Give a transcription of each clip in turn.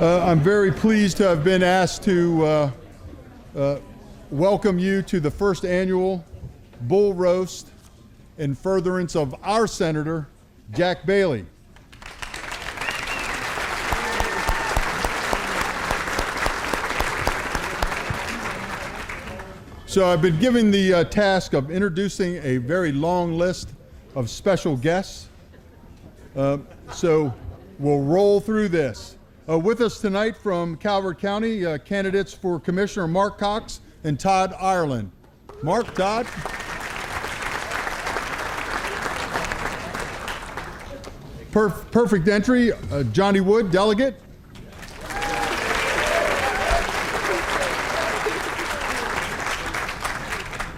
I'm very pleased to have been asked to welcome you to the first annual Bull Roast in furtherance of our Senator, Jack Bailey. So I've been given the task of introducing a very long list of special guests. So we'll roll through this. With us tonight from Calvert County, candidates for Commissioner Mark Cox and Todd Ireland. Mark, Todd. Perfect entry, Johnny Wood, delegate.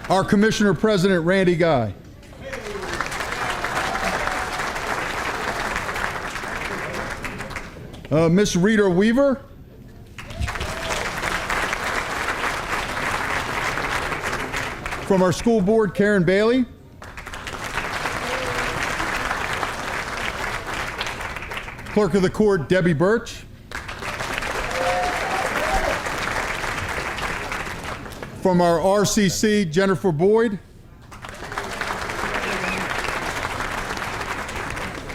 Our Commissioner President, Randy Guy. Miss Rita Weaver. From our school board, Karen Bailey. Clerk of the Court, Debbie Birch. From our RCC, Jennifer Boyd.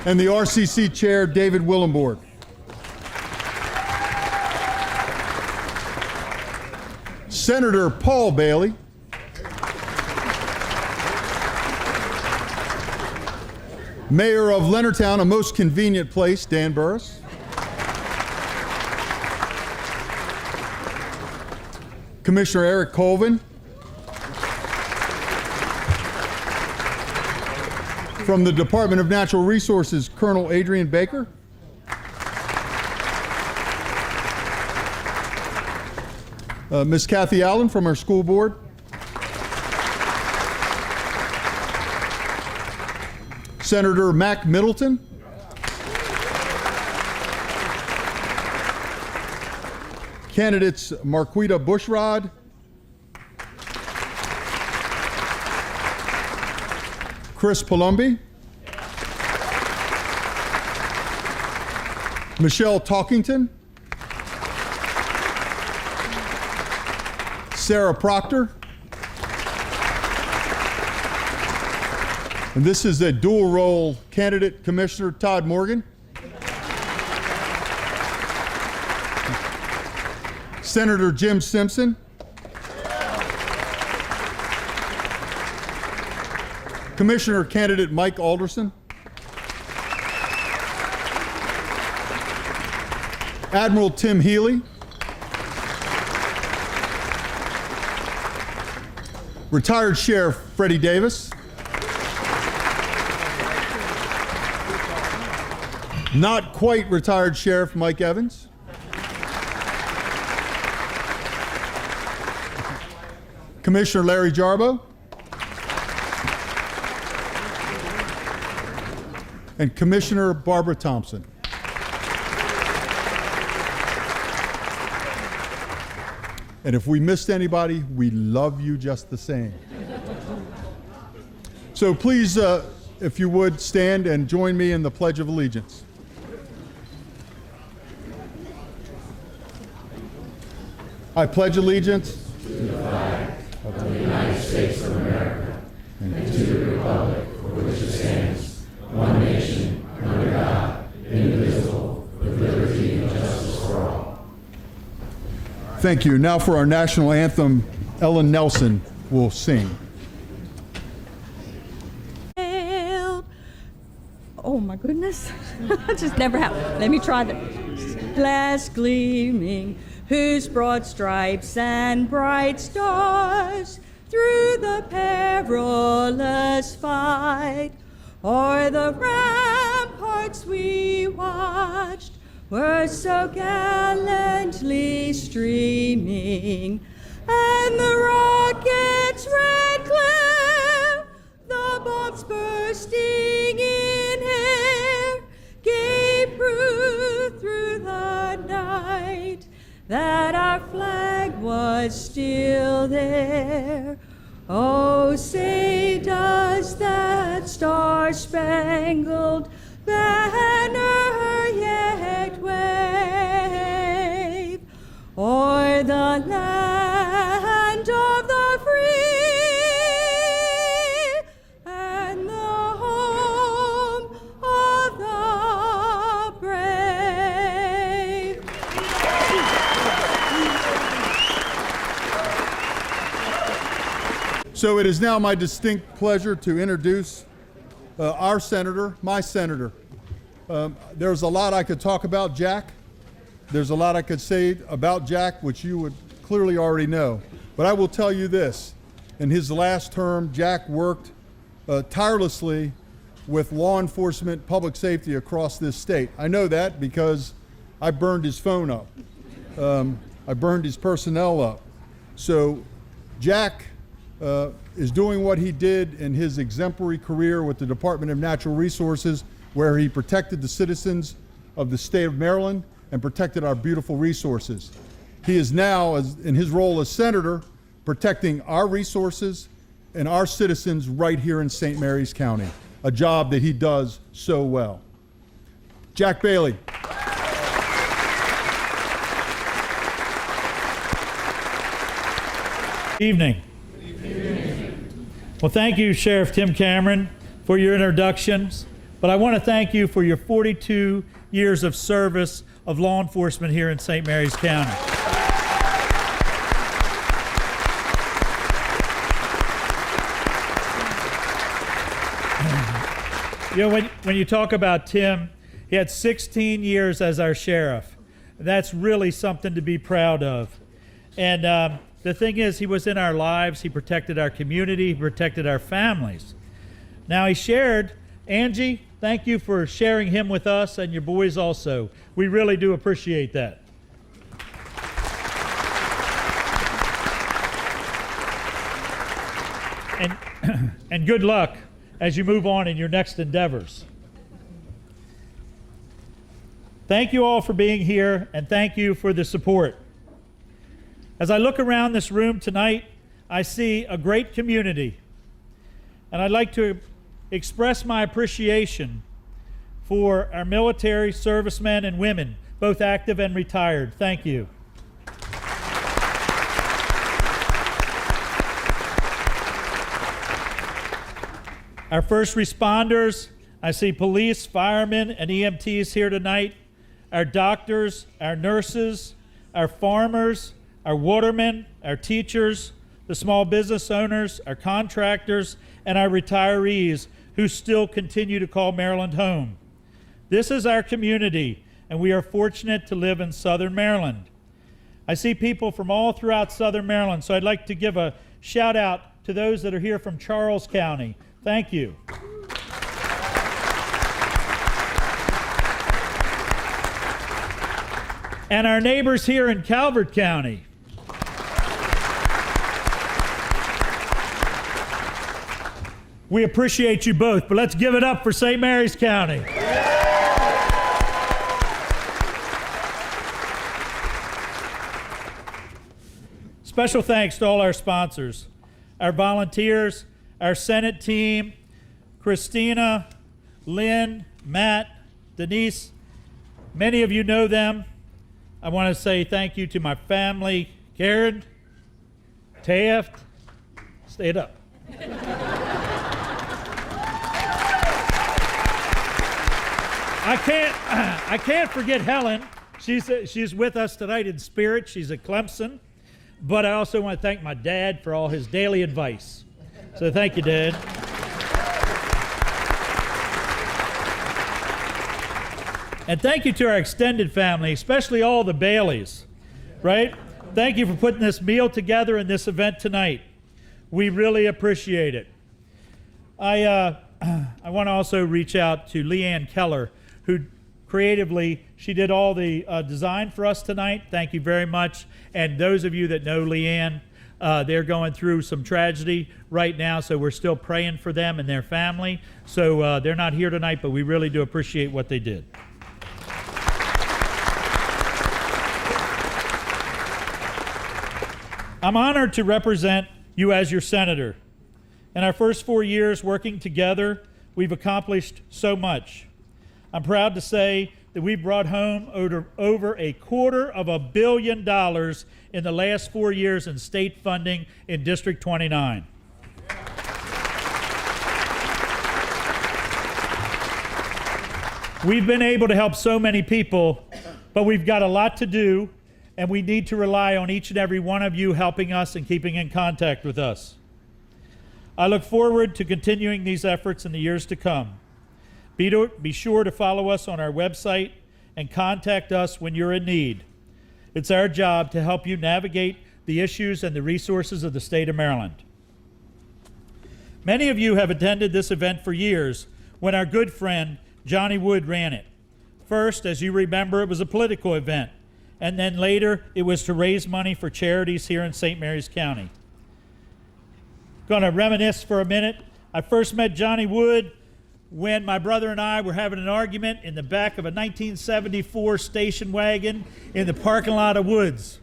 And the RCC Chair, David Willenborg. Senator Paul Bailey. Mayor of Leonardtown, a most convenient place, Dan Burris. Commissioner Eric Colvin. From the Department of Natural Resources, Colonel Adrian Baker. Ms. Kathy Allen from our school board. Senator Mac Middleton. Candidates Marquita Bushrod. Chris Palumbi. Michelle Talkington. Sarah Proctor. And this is a dual role candidate, Commissioner Todd Morgan. Senator Jim Simpson. Commissioner candidate Mike Alderson. Admiral Tim Healy. Retired Sheriff Freddie Davis. Not quite retired Sheriff Mike Evans. Commissioner Larry Jarbo. And Commissioner Barbara Thompson. And if we missed anybody, we love you just the same. So please, if you would, stand and join me in the Pledge of Allegiance. I pledge allegiance to the flag of the United States of America and to the republic for which it stands, one nation, under God, indivisible, with liberty and justice for all. Thank you. Now for our national anthem, Ellen Nelson will sing. Oh my goodness. Just never happened. Let me try that. Glass gleaming, whose broad stripes and bright stars through the perilous fight o'er the ramparts we watched were so gallantly streaming, and the rocket's red glare, the bombs bursting in air, gave proof through the night that our flag was still there. Oh, say does that star-spangled banner yet wave? the land of the free and the home of the brave. So it is now my distinct pleasure to introduce our senator, my senator. There's a lot I could talk about Jack. There's a lot I could say about Jack, which you would clearly already know. But I will tell you this. In his last term, Jack worked tirelessly with law enforcement, public safety across this state. I know that because I burned his phone up. I burned his personnel up. So Jack is doing what he did in his exemplary career with the Department of Natural Resources, where he protected the citizens of the state of Maryland and protected our beautiful resources. He is now, in his role as senator, protecting our resources and our citizens right here in St. Mary's County, a job that he does so well. Jack Bailey. Evening. Well, thank you, Sheriff Tim Cameron, for your introductions. But I want to thank you for your 42 years of service of law enforcement here in St. Mary's County. You know, when you talk about Tim, he had 16 years as our sheriff. That's really something to be proud of. And the thing is, he was in our lives. He protected our community. He protected our families. Now, he shared, Angie, thank you for sharing him with us and your boys also. We really do appreciate that. And good luck as you move on in your next endeavors. Thank you all for being here, and thank you for the support. As I look around this room tonight, I see a great community, and I'd like to express my appreciation for our military servicemen and women, both active and retired. Thank you. Our first responders, I see police, firemen, and EMTs here tonight. Our doctors, our nurses, our farmers, our watermen, our teachers, the small business owners, our contractors, and our retirees who still continue to call Maryland home. This is our community, and we are fortunate to live in Southern Maryland. I see people from all throughout Southern Maryland, so I'd like to give a shout out to those that are here from Charles County. Thank you. And our neighbors here in Calvert County. We appreciate you both, but let's give it up for St. Mary's County. Special thanks to all our sponsors, our volunteers, our Senate team, Christina, Lynn, Matt, Denise. Many of you know them. I want to say thank you to my family, Karen, Taft, stay it up. I can't forget Helen. She's with us tonight in spirit. She's at Clemson. But I also want to thank my dad for all his daily advice. So thank you, Dad. And thank you to our extended family, especially all the Baileys, right? Thank you for putting this meal together and this event tonight. We really appreciate it. I want to also reach out to Leanne Keller, who creatively, she did all the design for us tonight. Thank you very much. And those of you that know Leanne, they're going through some tragedy right now, so we're still praying for them and their family. So they're not here tonight, but we really do appreciate what they did. I'm honored to represent you as your senator. In our first 4 years working together, we've accomplished so much. I'm proud to say that we brought home over $250 million in the last 4 years in state funding in District 29. We've been able to help so many people, but we've got a lot to do, and we need to rely on each and every one of you helping us and keeping in contact with us. I look forward to continuing these efforts in the years to come. Be sure to follow us on our website and contact us when you're in need. It's our job to help you navigate the issues and the resources of the state of Maryland. Many of you have attended this event for years when our good friend Johnny Wood ran it. First, as you remember, it was a political event, and then later it was to raise money for charities here in St. Mary's County. Going to reminisce for a minute. I first met Johnny Wood when my brother and I were having an argument in the back of a 1974 station wagon in the parking lot of Woods.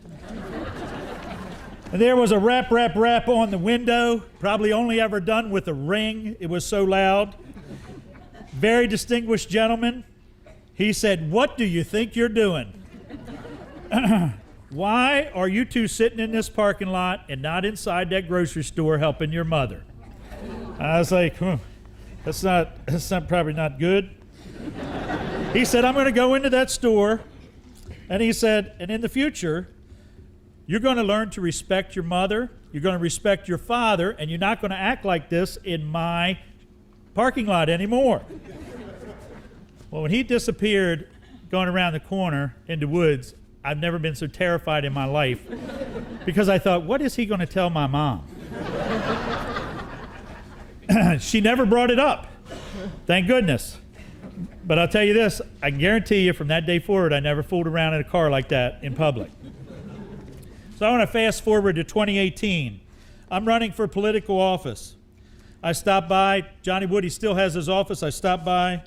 And there was a rap on the window, probably only ever done with a ring. It was so loud. Very distinguished gentleman. He said, "What do you think you're doing? Why are you two sitting in this parking lot and not inside that grocery store helping your mother?" I was like, that's probably not good. He said, "I'm going to go into that store," and he said, "and in the future, you're going to learn to respect your mother, you're going to respect your father, and you're not going to act like this in my parking lot anymore." Well, when he disappeared going around the corner into Woods, I've never been so terrified in my life because I thought, what is he going to tell my mom? She never brought it up, thank goodness. But I'll tell you this, I can guarantee you from that day forward, I never fooled around in a car like that in public. So I want to fast forward to 2018. I'm running for political office. I stopped by, Johnny Wood, he still has his office. I stopped by.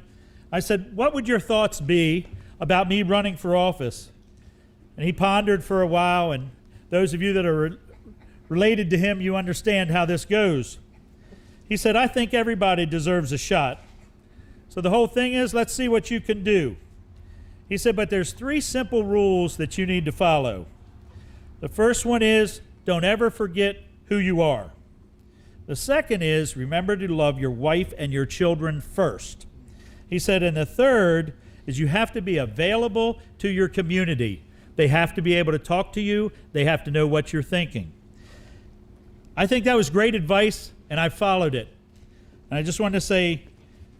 I said, "What would your thoughts be about me running for office?" And he pondered for a while, and those of you that are related to him, you understand how this goes. He said, "I think everybody deserves a shot. So the whole thing is, let's see what you can do." He said, "But there's 3 simple rules that you need to follow. The first one is, don't ever forget who you are. The second is, remember to love your wife and your children first." He said, and the third is you have to be available to your community. They have to be able to talk to you. They have to know what you're thinking. I think that was great advice, and I followed it. And I just want to say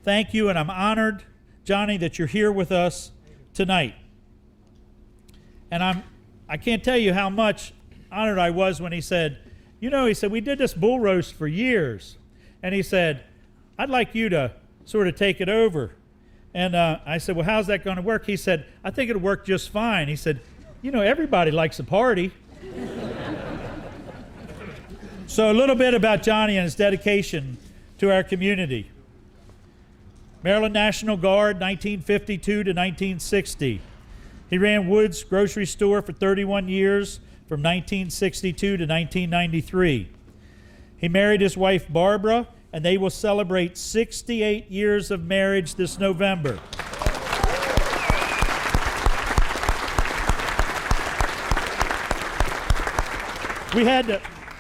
thank you, and I'm honored, Johnny, that you're here with us tonight. And I can't tell you how much honored I was when he said, he said, "We did this bull roast for years." And he said, "I'd like you to sort of take it over." And I said, "Well, how's that going to work?" He said, "I think it'll work just fine." He said, "Everybody likes a party." So a little bit about Johnny and his dedication to our community. Maryland National Guard, 1952 to 1960. He ran Woods Grocery Store for 31 years, from 1962 to 1993. He married his wife, Barbara, and they will celebrate 68 years of marriage this November.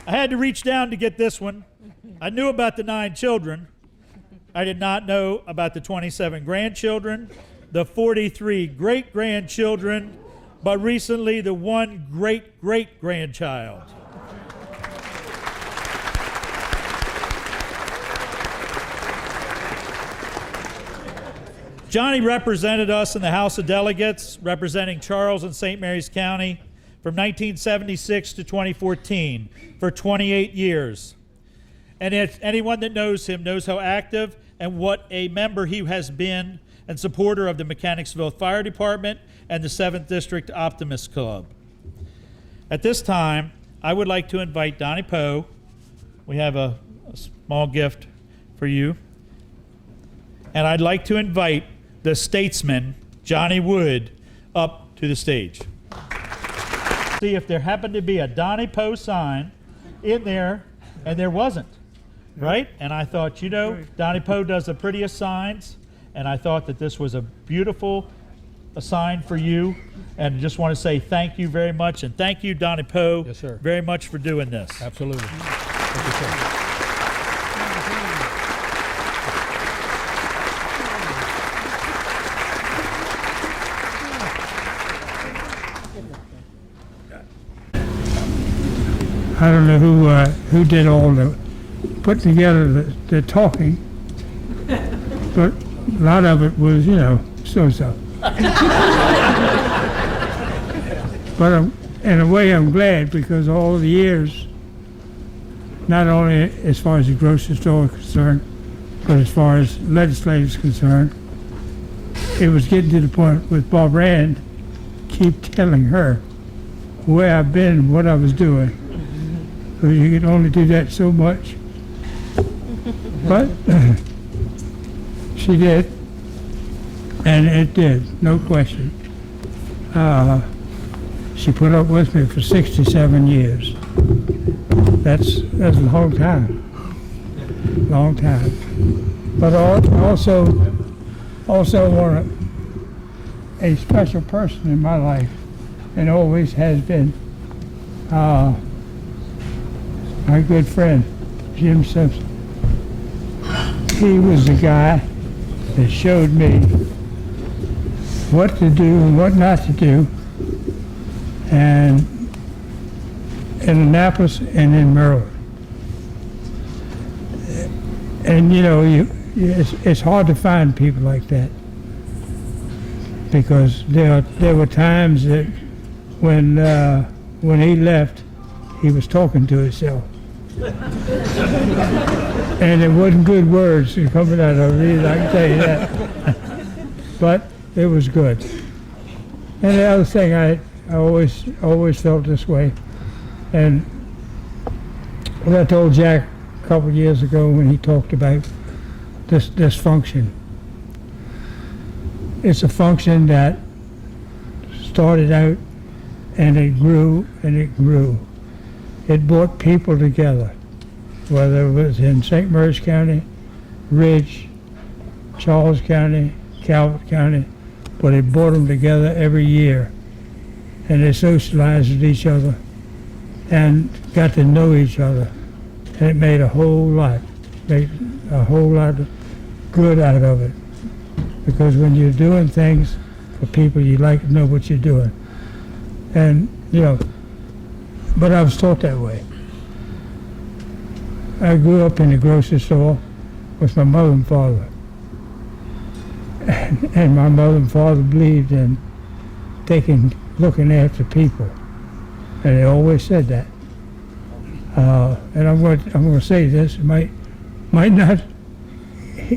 I had to reach down to get this one. I knew about the 9 children. I did not know about the 27 grandchildren, the 43 great-grandchildren, but recently the 1 great-great-grandchild. Johnny represented us in the House of Delegates, representing Charles and St. Mary's County from 1976 to 2014 for 28 years. And if anyone that knows him knows how active and what a member he has been and supporter of the Mechanicsville Fire Department and the 7th District Optimist Club. At this time, I would like to invite Donnie Poe. We have a small gift for you. And I'd like to invite the statesman, Johnny Wood, up to the stage. See if there happened to be a Donnie Poe sign in there, and there wasn't, right? And I thought, Donnie Poe does the prettiest signs, and I thought that this was a beautiful assigned for you. And just want to say thank you very much. And thank you, Donnie Poe, Yes, sir. very much for doing this. Absolutely. Thank you, sir. I don't know who did all the put together the talking, but a lot of it was, so. But in a way, I'm glad because all the years, not only as far as the grocery store is concerned, but as far as legislature is concerned, it was getting to the point with Bob Rand, keep telling her where I've been and what I was doing. So you can only do that so much. But she did, and it did, no question. She put up with me for 67 years. That's a long time. Long time. But also want a special person in my life, and always has been. My good friend, Jim Simpson. He was the guy that showed me what to do and what not to do, and in Annapolis and in Maryland. And it's hard to find people like that, because there were times that when he left, he was talking to himself. And it wasn't good words coming out of it, I can tell you that. But it was good. And the other thing, I always felt this way. And what I told Jack a couple of years ago when he talked about this function, it's a function that started out and it grew and it grew. It brought people together, whether it was in St. Mary's County, Ridge, Charles County, Calvert County, but it brought them together every year. And they socialized with each other and got to know each other. And it made a whole lot of good out of it. Because when you're doing things for people, you like to know what you're doing. And, but I was taught that way. I grew up in the grocery store with my mother and father. And my mother and father believed in looking after people. And they always said that. And I'm going to say this, it might not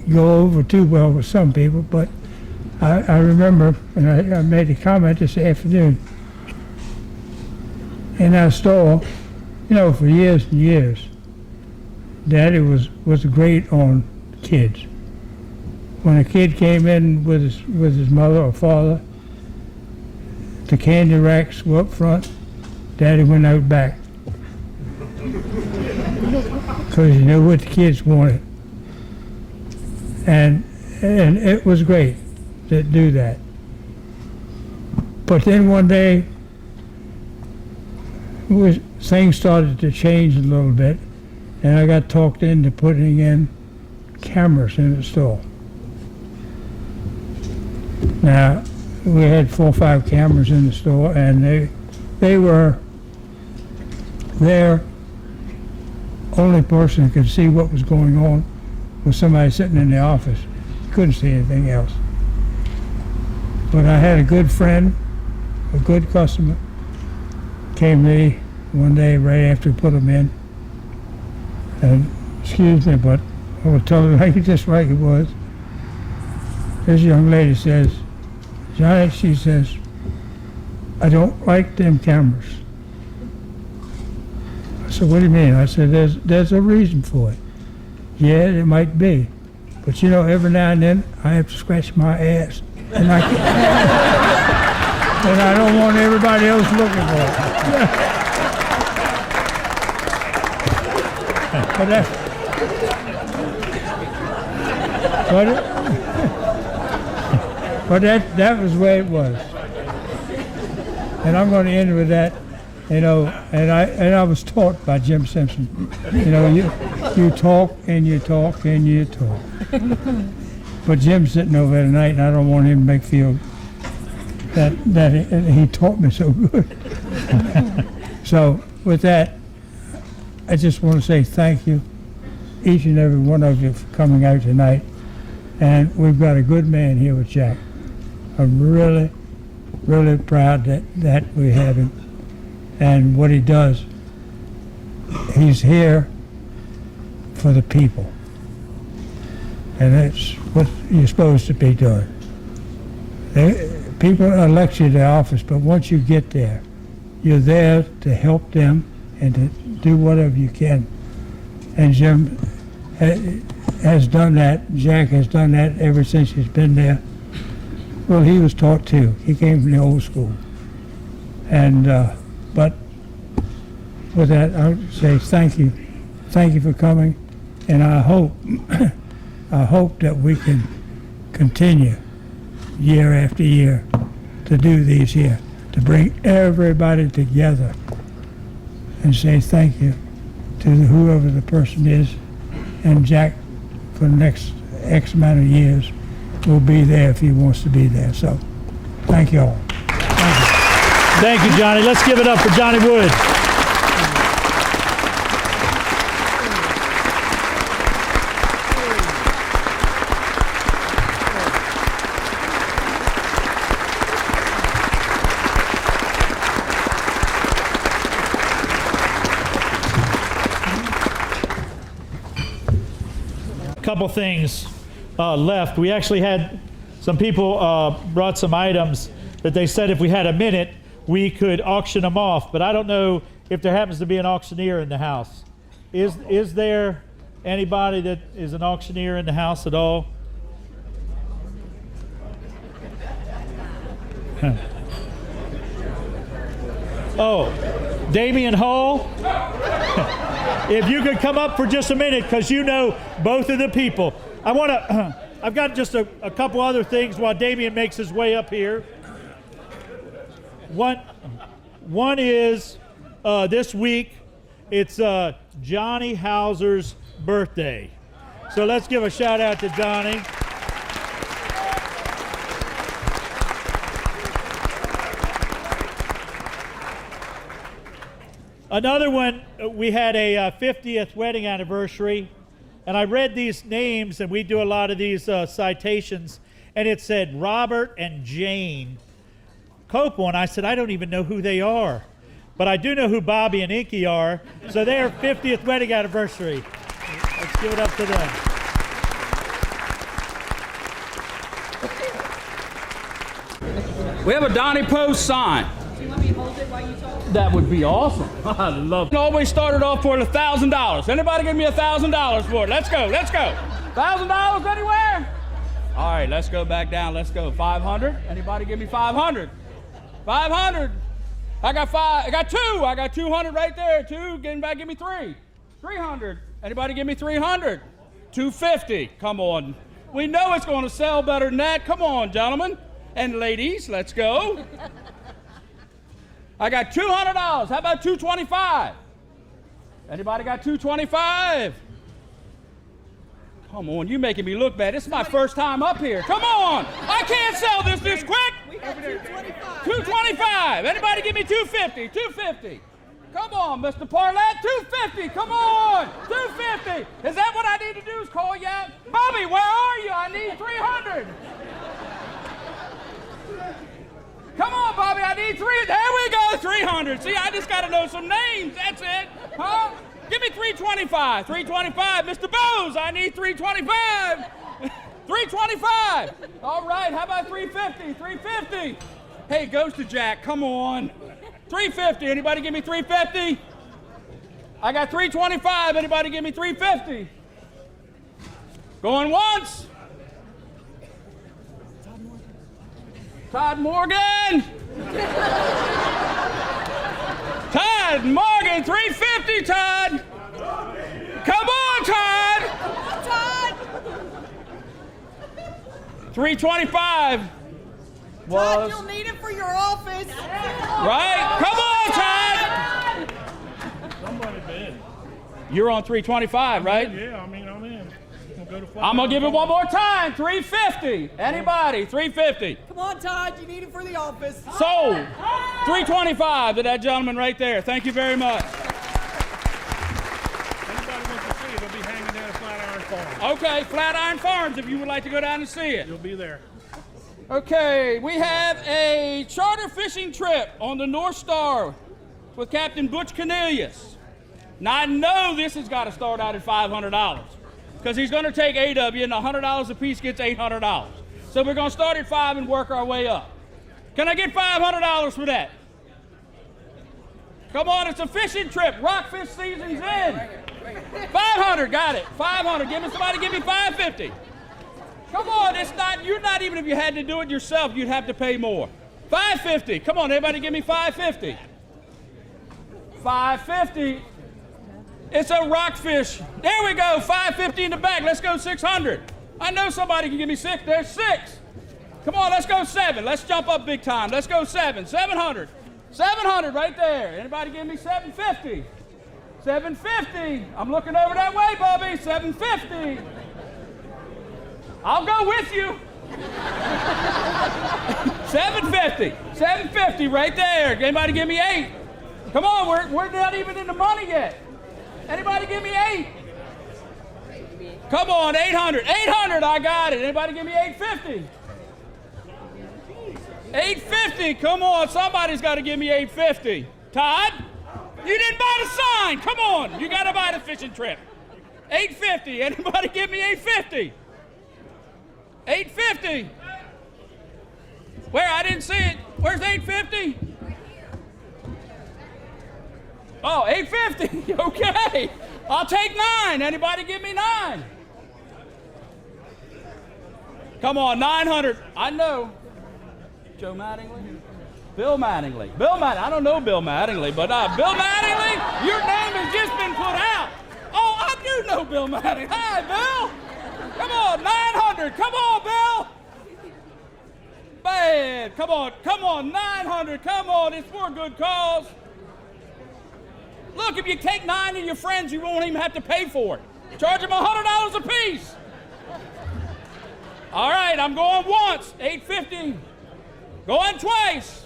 go over too well with some people, but I remember, and I made a comment this afternoon, in our store, for years and years, Daddy was great on kids. When a kid came in with his mother or father, the candy racks were up front, Daddy went out back. Because he knew what the kids wanted. And it was great to do that. But then one day, things started to change a little bit, and I got talked into putting in cameras in the store. Now, we had 4 or 5 cameras in the store, and they were there. Only person who could see what was going on was somebody sitting in the office. Couldn't see anything else. But I had a good friend, a good customer, came to me one day right after we put them in, and excuse me, but I will tell it just like it was. This young lady says, Johnny, she says, I don't like them cameras. I said, what do you mean? I said, there's a reason for it. Yeah, it might be. But every now and then I have to scratch my ass. And and I don't want everybody else looking for it. But that was the way it was. And I'm going to end with that, you know, and I was taught by Jim Simpson, you know, you talk and you talk and you talk. But Jim's sitting over there tonight, and I don't want him to feel that he taught me so good. So with that, I just want to say thank you, each and every one of you, for coming out tonight. And we've got a good man here with Jack. I'm really, really proud that we have him and what he does. He's here for the people. And that's what you're supposed to be doing. People elect you to office, but once you get there, you're there to help them and to do whatever you can. And Jim has done that. Jack has done that ever since he's been there. Well, he was taught too. He came from the old school. And but with that, I would say thank you. Thank you for coming. And I hope that we can continue year after year to do these here, to bring everybody together and say thank you to whoever the person is. And Jack, for the next X amount of years, will be there if he wants to be there. So, thank you all. Thank you, Johnny. Let's give it up for Johnny Wood. Couple things left. We actually had some people brought some items that they said if we had a minute we could auction them off, but I don't know if there happens to be an auctioneer in the house. Is there anybody that is an auctioneer in the house at all? Oh, Damian Hall? If you could come up for just a minute, because you know both of the people. I want to, I've got just a couple other things while Damian makes his way up here. One is this week, it's Johnny Hauser's birthday. So let's give a shout out to Johnny. Another one, we had a 50th wedding anniversary, and I read these names, and we do a lot of these citations, and it said Robert and Jane Copel, and I said, I don't even know who they are, but I do know who Bobby and Inky are, so their 50th wedding anniversary. Let's give it up to them. We have a Donnie Post sign. Do you want me to hold it while you talk? That would be awesome. I love it. Always started off for $1,000. Anybody give me $1,000 for it? Let's go, let's go. $1,000 anywhere? All right, let's go back down. Let's go. 500. Anybody give me 500? 500. I got five. I got two. I got 200 right there. Two. Anybody give me three? 300. Anybody give me 300? 250. Come on. We know it's going to sell better than that. Come on, gentlemen and ladies. Let's go. I got $200. How about 225? Anybody got 225? Come on, you making me look bad. This is my first time up here. Come on, I can't sell this quick. We got 225. 225. Anybody give me 250? 250. Come on, Mr. Parlett. 250. Come on, 250. Is that what I need to do? Is call you out? Bobby, where are you? I need 300. Come on, Bobby, I need 300. There we go, 300. See, I just got to know some names. That's it. Huh? Give me 325. 325. Mr. Bose, I need 325. 325. All right, how about 350? 350. Hey, goes to Jack. Come on. 350. Anybody give me 350? I got 325. Anybody give me 350? Going once. Todd Morgan! Todd Morgan, 350, Todd! Come on, Todd! Todd! 325. Todd, was you'll need it for your office. right. Come on, Todd. Somebody bid. You're on 325, right? Yeah, I mean, I'm in. We'll go to I'm gonna give it one more time. 350. Anybody? 350. Come on, Todd, you need it for the office. Sold. 325 to that gentleman right there. Thank you very much. Anybody wants to see it, they'll be hanging down at Flatiron Farm. Okay, Flatiron Farms, if you would like to go down and see it. You'll be there. Okay, we have a charter fishing trip on the North Star with Captain Butch Cornelius. Now, I know this has got to start out at $500 because he's going to take 8 of you, and $100 a piece gets $800. So we're going to start at 5 and work our way up. Can I get $500 for that? Come on, it's a fishing trip. Rockfish season's in. 500, got it. 500. Give me somebody, give me 550. Come on, it's not. You're not even if you had to do it yourself, you'd have to pay more. 550. Come on, everybody, give me 550. 550. It's a rockfish. There we go. 550 in the back. Let's go 600. I know somebody can give me 6. There's 6. Come on, let's go 7. Let's jump up big time. Let's go 7. 700. 700 right there. Anybody give me 750? 750. I'm looking over that way, Bubby. 750. I'll go with you. 750. 750 right there. Anybody give me 8? Come on, we're not even in the money yet. Anybody give me 8? Come on, 800. 800, I got it. Anybody give me 850? 850, come on, somebody's got to give me 850. Todd, you didn't buy the sign. Come on, you got to buy the fishing trip. 850, anybody give me 850? 850. Where? I didn't see it. Where's 850? Oh, 850. Okay. I'll take 9. Anybody give me 9? Come on, 900. I know. Joe Mattingly? Bill Mattingly. Bill Mattingly. I don't know Bill Mattingly, but Bill Mattingly, your name has just been put out. Oh, I do know Bill Mattingly. Hi, Bill. Come on, 900. Come on, Bill. Bad. Come on, 900. Come on, it's for a good cause. Look, if you take 9 of your friends, you won't even have to pay for it. Charge them $100 a piece. All right, I'm going once, 850. Going twice,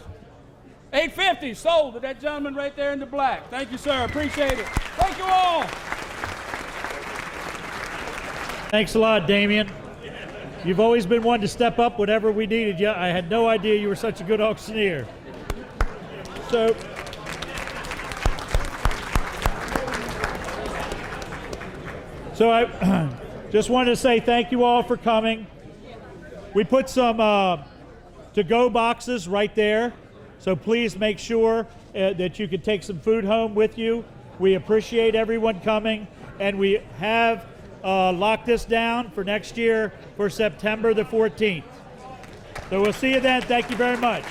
850. Sold to that gentleman right there in the black. Thank you, sir. Appreciate it. Thank you all. Thanks a lot, Damien. You've always been one to step up whenever we needed you. I had no idea you were such a good auctioneer. So I just wanted to say thank you all for coming. We put some to-go boxes right there, so please make sure that you can take some food home with you. We appreciate everyone coming, and we have locked this down for next year for September the 14th. So we'll see you then. Thank you very much.